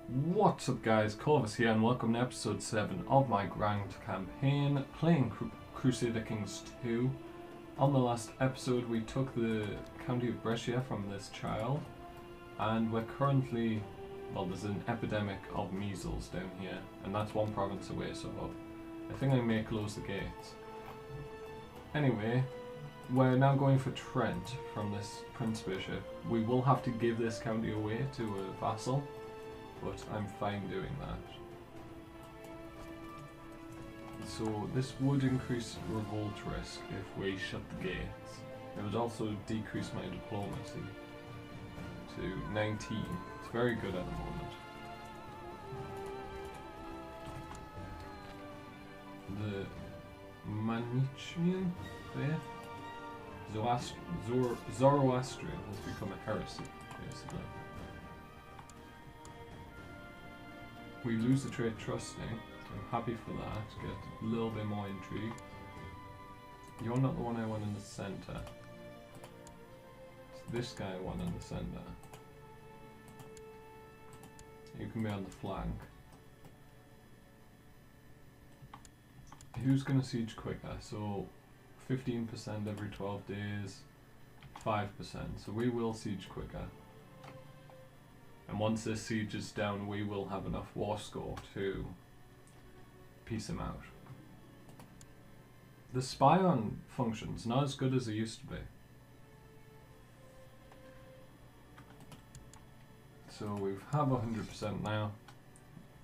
What's up guys, Corvus here and welcome to episode 7 of my Grand campaign, playing Crusader Kings 2. On the last episode we took the county of Brescia from this child, and we're currently, well, there's an epidemic of measles down here, and that's one province away, so I think I may close the gates. Anyway, we're now going for Trent from this Prince Bishop. We will have to give this county away to a vassal, but I'm fine doing that. So this would increase revolt risk if we shut the gates. It would also decrease my diplomacy to 19. It's very good at the moment. The Manichaean faith, Zoroastrian, has become a heresy, basically. We lose the trait trusting. I'm happy for that. Get a little bit more intrigue. You're not the one I want in the center. It's this guy I want in the center. You can be on the flank. Who's gonna siege quicker? So 15% every 12 days, 5%. So we will siege quicker. And once this siege is down, we will have enough war score to piece him out. The spy on function's not as good as it used to be. So we have 100% now.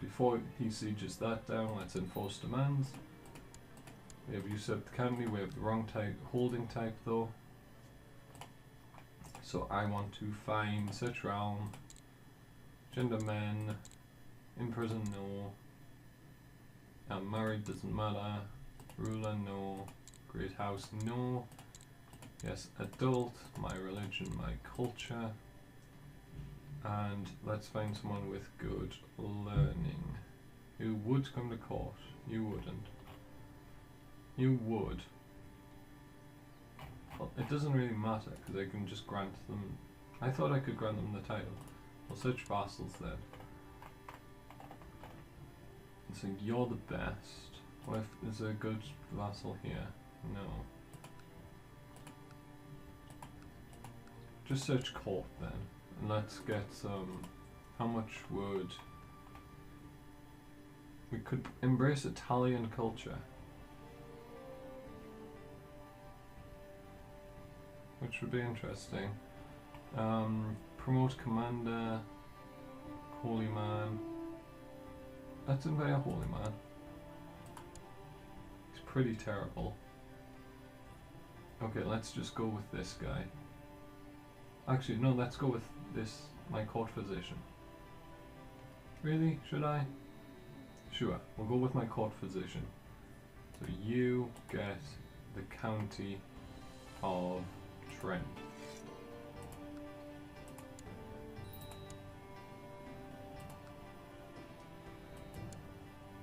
Before he sieges that down, let's enforce demands. We have usurped the county, we have the wrong type, holding type though. So I want to find search realm. Gender men, in prison no, married doesn't matter, ruler no, great house no, yes adult, my religion, my culture, and let's find someone with good learning, who would come to court. You wouldn't. You would. Well, it doesn't really matter because I can just grant them, I thought I could grant them the title. We'll search vassals then. So you're the best. What if is there a good vassal here? No. Just search court then. And let's get some. How much would we could embrace Italian culture? Which would be interesting. Promote commander, holy man. Let's invite a holy man. He's pretty terrible. Okay, let's just go with this guy. Actually, no, let's go with this, my court physician. Really? Should I? Sure, we'll go with my court physician. So you get the county of Trent.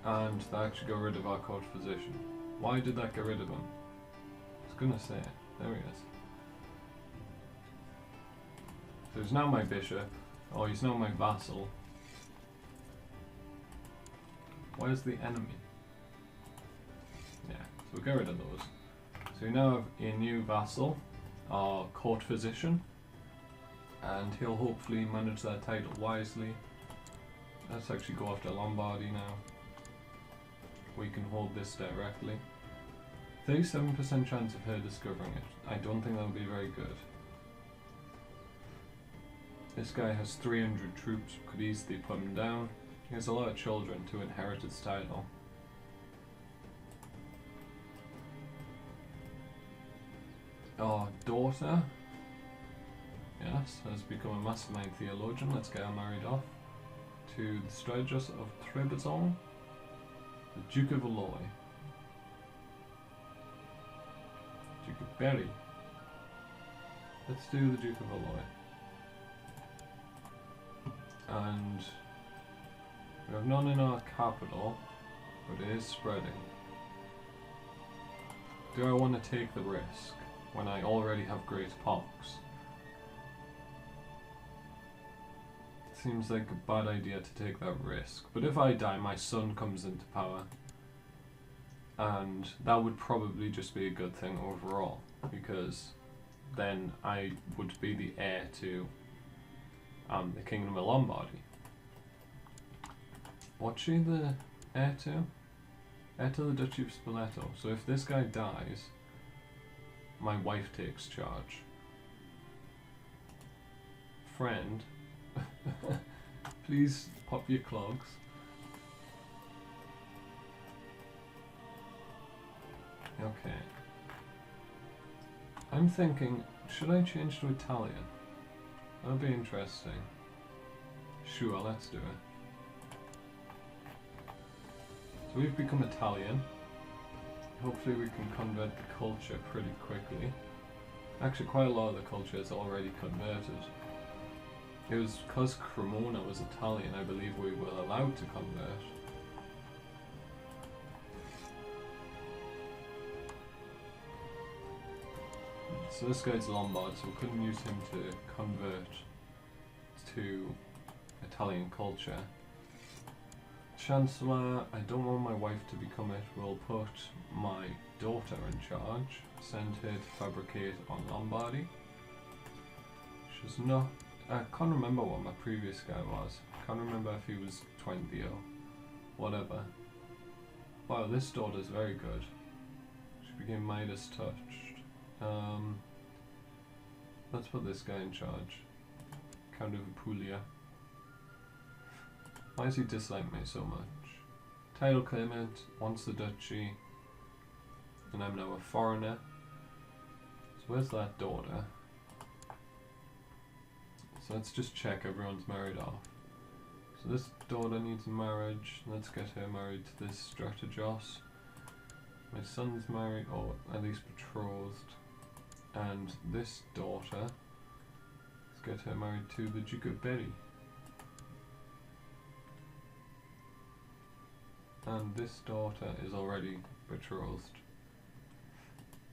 And that actually got rid of our court physician. Why did that get rid of him? I was gonna say it. There he is. So he's now my bishop. Oh, he's now my vassal. Where's the enemy? Yeah, so we'll get rid of those. So we now have a new vassal, our court physician, and he'll hopefully manage that title wisely. Let's actually go after Lombardy now. We can hold this directly. 37% chance of her discovering it. I don't think that would be very good. This guy has 300 troops, could easily put him down. He has a lot of children to inherit his title. Our daughter, yes, has become a mastermind theologian. Let's get her married off to the Strategist of Trebizond. The Duke of Alloy. Duke of Berry. Let's do the Duke of Alloy. And we have none in our capital, but it is spreading. Do I want to take the risk when I already have great pox? seems like a bad idea to take that risk. But if I die, my son comes into power. And that would probably just be a good thing overall, because then I would be the heir to the Kingdom of Lombardy. What's she the heir to? Heir to the Duchy of Spoleto. So if this guy dies, my wife takes charge. Friend, please pop your clogs. Okay. I'm thinking, should I change to Italian? That'll be interesting. Sure, let's do it. So we've become Italian. Hopefully we can convert the culture pretty quickly. Actually, quite a lot of the culture is already converted. It was because Cremona was Italian, I believe we were allowed to convert. So this guy's Lombard, so we couldn't use him to convert to Italian culture. Chancellor, I don't want my wife to become it. We'll put my daughter in charge. Send her to fabricate on Lombardy. She's not... I can't remember what my previous guy was. I can't remember if he was 20 or whatever. Wow, this daughter's very good. She became Midas touched. Let's put this guy in charge. Count of Apulia. Why does he dislike me so much? Title claimant, wants the duchy, and I'm now a foreigner. So where's that daughter? So let's just check everyone's married off. So this daughter needs marriage. Let's get her married to this Strategos. My son's married, or at least betrothed. And this daughter, let's get her married to the Duke of Benevento. And this daughter is already betrothed.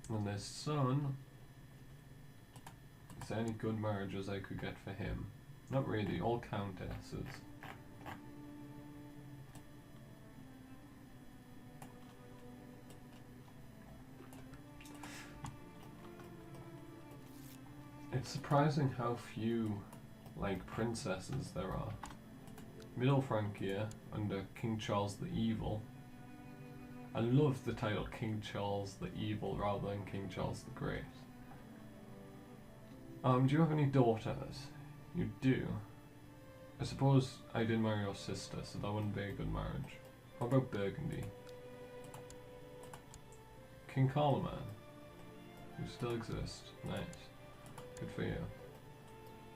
And this son, is there any good marriages I could get for him? Not really, all countesses. It's surprising how few, like, princesses there are. Middle Francia, under King Charles the Evil. I love the title King Charles the Evil rather than King Charles the Great. Do you have any daughters? You do. I suppose I did marry your sister, so that wouldn't be a good marriage. How about Burgundy? King Carloman. You still exist. Nice. Good for you.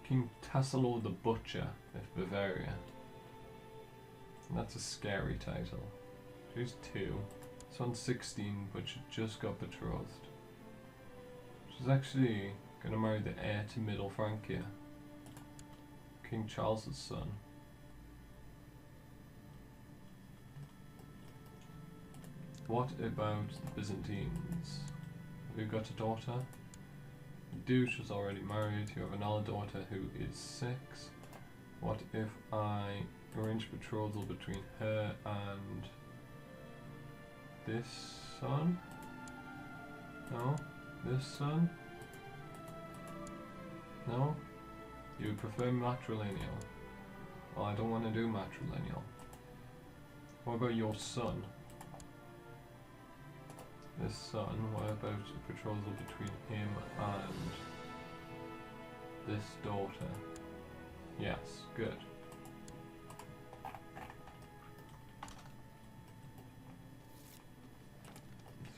King Tassilo the Butcher of Bavaria. And that's a scary title. She's 2. This one's 16, but she just got betrothed. She's actually gonna marry the heir to Middle Francia. King Charles's son. What about the Byzantines? Have you got a daughter? You do, she's already married. You have another daughter who is 6. What if I arrange betrothal between her and this son? No? This son? No? You would prefer matrilineal? Well, I don't want to do matrilineal. What about your son? This son, what about a betrothal between him and this daughter? Yes, good.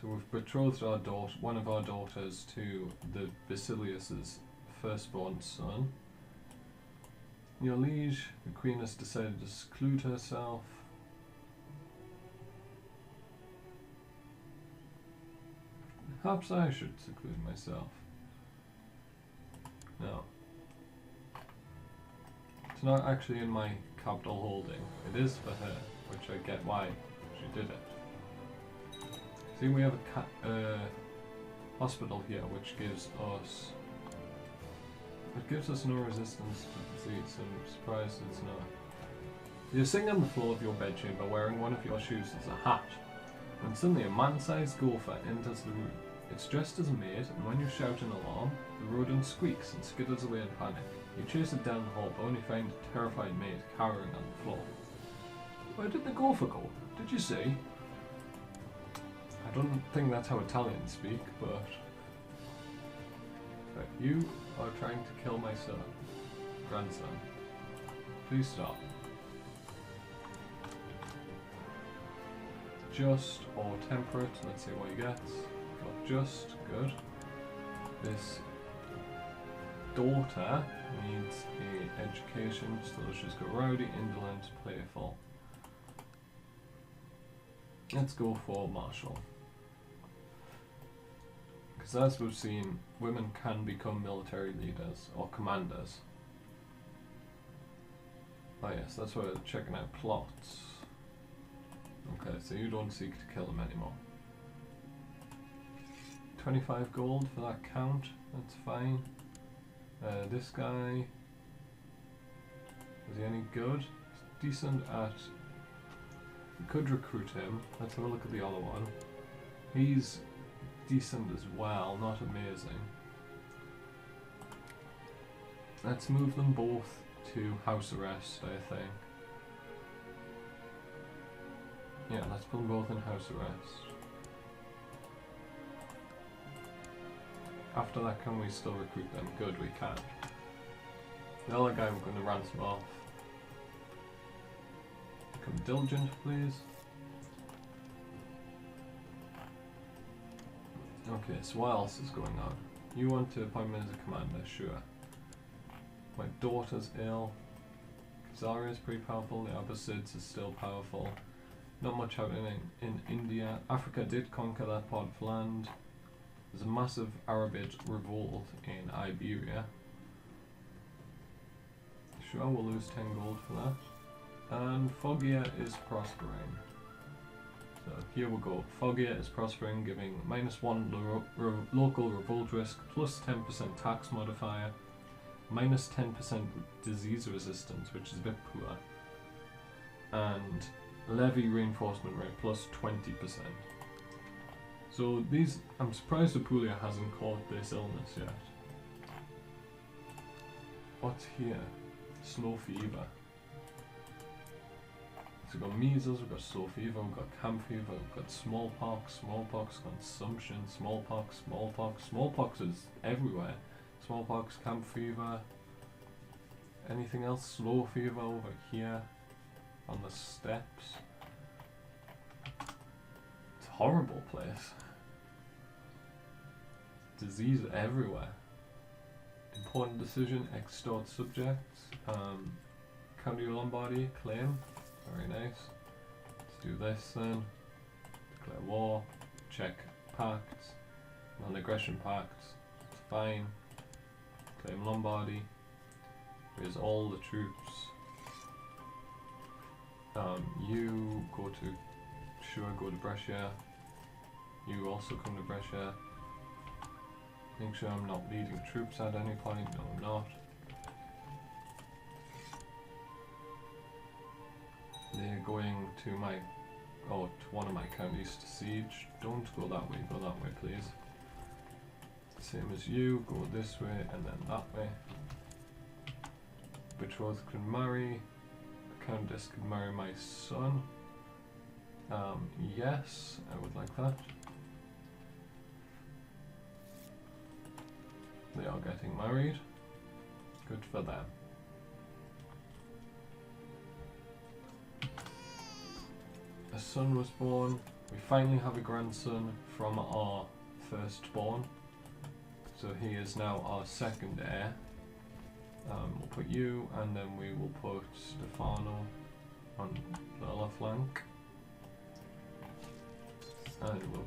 So we've betrothed our daughter, one of our daughters, to the Basilius's firstborn son. Your liege, the queen has decided to seclude herself. Perhaps I should seclude myself. No. It's not actually in my capital holding. It is for her, which I get why she did it. See, we have a hospital here, which gives us It gives us no resistance to disease, so I'm surprised it's not. You're sitting on the floor of your bedchamber wearing one of your shoes as a hat, when suddenly a man-sized gopher enters the room. It's dressed as a maid, and when you shout an alarm, the rodent squeaks and skitters away in panic. You chase it down the hall, but only find a terrified maid cowering on the floor. Where did the gopher go? Did you see? I don't think that's how Italians speak, but... Right, you are trying to kill my son. Grandson. Please stop. Just or temperate, let's see what he gets. Got just, good. This daughter needs a education, so she's got rowdy, indolent, playful. Let's go for martial. Because as we've seen, women can become military leaders or commanders. Oh yes, that's why we're checking out plots. Okay, so you don't seek to kill him anymore. 25 gold for that count, that's fine. This guy, is he any good? He's decent at... We could recruit him. Let's have a look at the other one. He's decent as well, not amazing. Let's move them both to house arrest, I think. Yeah, let's put them both in house arrest. After that, can we still recruit them? Good, we can. The other guy we're going to ransom off. Become diligent, please. Okay, so what else is going on? You want to appoint me as a commander, sure. My daughter's ill. Azhar is pretty powerful, the Abbasids is still powerful. Not much happening in India. Africa did conquer that part of land. There's a massive Arabid revolt in Iberia. Sure, we'll lose 10 gold for that. And Foggia is prospering. So here we go. Foggia is prospering, giving -1 local revolt risk, plus 10% tax modifier, minus 10% disease resistance, which is a bit poor, and levy reinforcement rate plus 20%. So these, I'm surprised Apulia hasn't caught this illness yet. What's here? Slow fever. So we've got measles, we've got slow fever, we've got camp fever, we've got smallpox, smallpox consumption, smallpox, smallpox, smallpox is everywhere. Smallpox, camp fever. Anything else? Slow fever over here on the steppes. It's a horrible place. Disease everywhere. Important decision, extort subjects. County Lombardy, claim. Very nice. Let's do this then. Declare war. Check pacts. Non-aggression pacts. It's fine. Claim Lombardy. Here's all the troops. You go to... Sure, go to Brescia. You also come to Brescia. Make sure I'm not leading troops at any point. No, I'm not. They're going to my... Oh, to one of my counties to siege. Don't go that way, go that way please. Same as you, go this way and then that way. Betrothed can marry. The Countess can marry my son. Yes, I would like that. They are getting married. Good for them. A son was born. We finally have a grandson from our firstborn. So he is now our second heir. We'll put you, and then we will put Stefano on the other flank. And we'll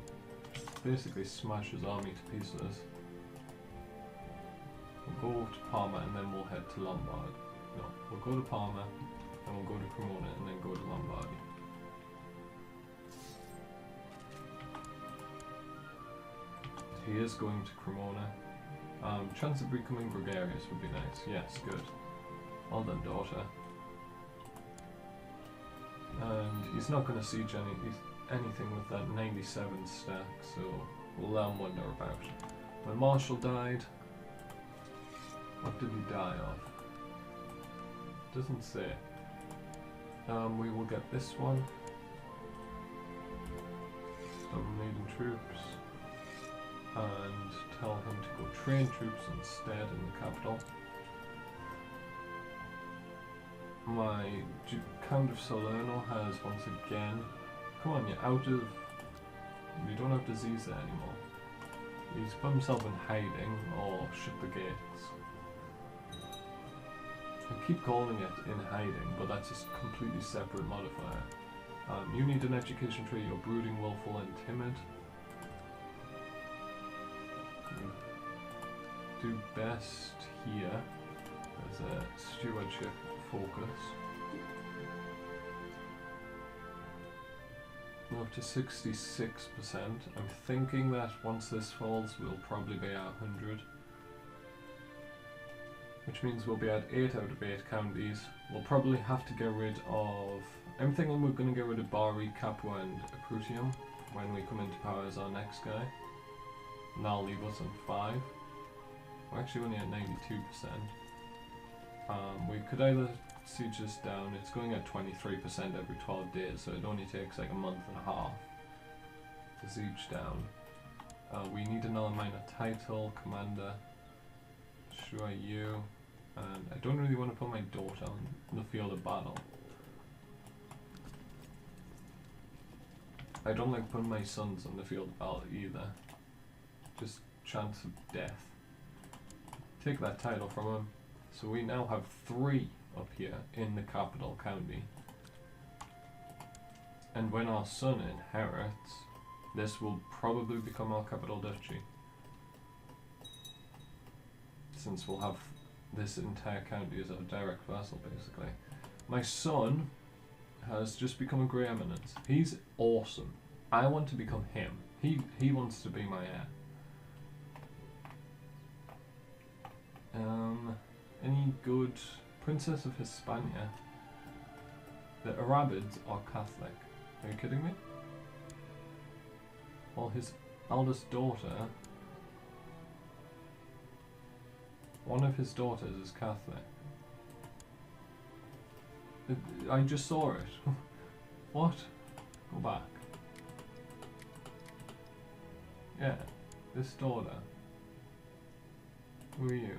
basically smash his army to pieces. We'll go to Parma and then we'll head to Lombard. No, we'll go to Parma, and we'll go to Cremona and then go to Lombardy. He is going to Cremona. Chance of becoming gregarious would be nice. Yes, good. Well done, daughter. And he's not going to siege anything with that 97 stack, so we'll let him wonder about. When Marshall died, what did he die of? Doesn't say. We will get this one. I'm leading troops. And tell him to go train troops instead in the capital. My Count of Salerno has once again... Come on, you're out of... You don't have disease there anymore. He's put himself in hiding or shut the gates. I keep calling it in hiding, but that's a completely separate modifier. You need an education tree. You're brooding, willful, and timid. You do best here as a stewardship focus. We're up to 66%. I'm thinking that once this falls, we'll probably be at 100. Which means we'll be at 8 out of 8 counties. We'll probably have to get rid of... I'm thinking we're going to get rid of Bari, Capua and Aprutium when we come into power as our next guy. And that'll leave us on 5. We're actually only at 92%. We could either siege this down. It's going at 23% every 12 days, so it only takes like a month and a half to siege down. We need another minor title, commander. Sure, you. And I don't really want to put my daughter on the field of battle. I don't like putting my sons on the field of battle either. Just chance of death. Take that title from him. So we now have 3 up here in the capital county. And when our son inherits, this will probably become our capital duchy. Since we'll have this entire county as our direct vassal, basically. My son has just become a Grey Eminence. He's awesome. I want to become him. He wants to be my heir. Any good Princess of Hispania? The Arabids are Catholic. Are you kidding me? Well, his eldest daughter... One of his daughters is Catholic. I just saw it. What? Go back. Yeah, this daughter. Who are you?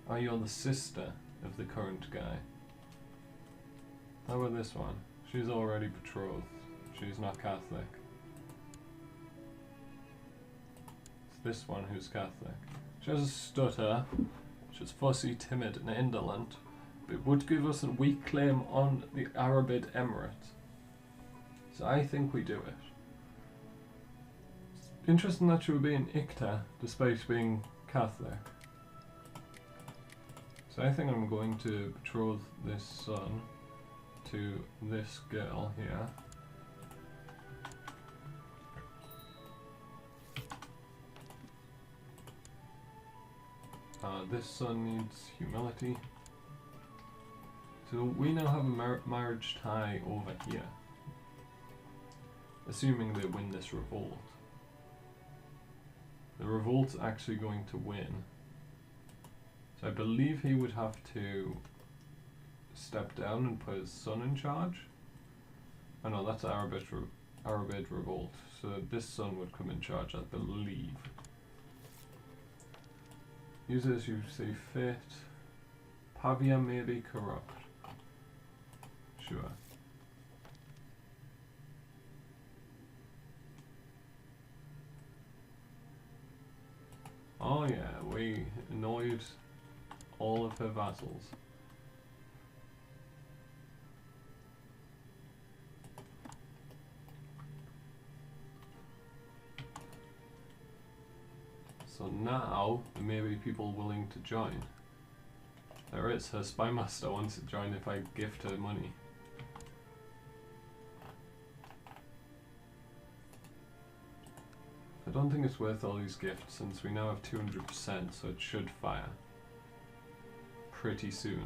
Oh, you're the sister of the current guy. How about this one? She's already betrothed. She's not Catholic. It's this one who's Catholic. She has a stutter. She's fussy, timid, and indolent. But it would give us a weak claim on the Arabid Emirate. So I think we do it. It's interesting that she would be an Ikta, despite being Catholic. So I think I'm going to betroth this son to this girl here. This son needs humility. So we now have a marriage tie over here. Assuming they win this revolt. The revolt's actually going to win. So I believe he would have to step down and put his son in charge. Oh no, that's Arabid revolt. So this son would come in charge, I believe. Use it as you see fit. Pavia may be corrupt. Sure. Oh yeah, we annoyed all of her vassals. So now, there may be people willing to join. There is, her spymaster wants to join if I gift her money. I don't think it's worth all these gifts since we now have 200%, so it should fire pretty soon.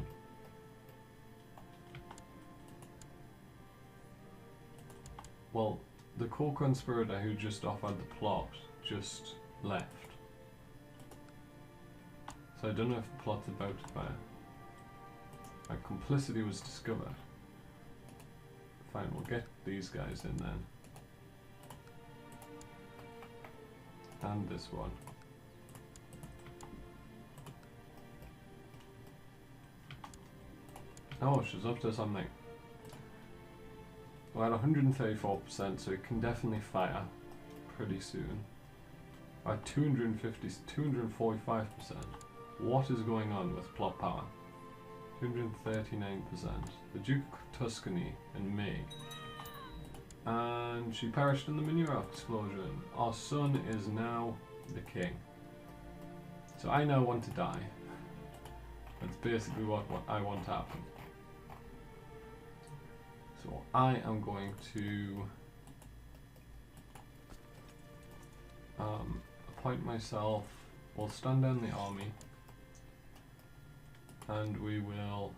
Well, the co-conspirator who just offered the plot just left. So I don't know if the plot's about to fire. My complicity was discovered. Fine, we'll get these guys in then. And this one. Oh, she's up to something. We're at 134%, so it can definitely fire pretty soon. We're at 245%. What is going on with plot power? 239%. The Duke of Tuscany in May. And she perished in the Manure explosion. Our son is now the king. So I now want to die. That's basically what I want to happen. So I am going to appoint myself. We'll stand down the army. And we will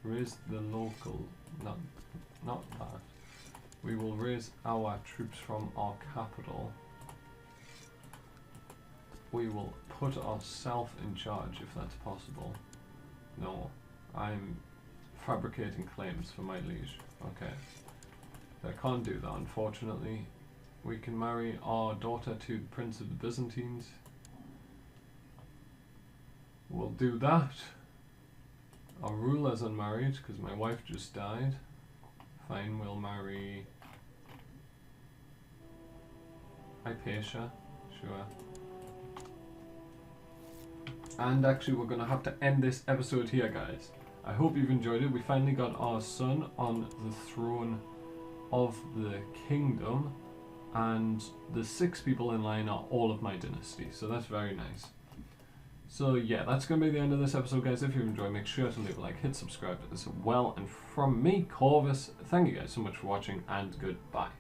raise the local, not that. We will raise our troops from our capital. We will put ourselves in charge if that's possible. No, I'm fabricating claims for my liege. Okay. I can't do that, unfortunately. We can marry our daughter to the Prince of the Byzantines. We'll do that. Our ruler's unmarried because my wife just died. Fine, we'll marry Hypatia, sure. And actually we're going to have to end this episode here, guys. I hope you've enjoyed it. We finally got our son on the throne of the kingdom, and the 6 people in line are all of my dynasty, so that's very nice. So yeah, that's going to be the end of this episode, guys. If you enjoyed, make sure to leave a like, hit subscribe as well. And from me, Corvus, thank you guys so much for watching, and goodbye.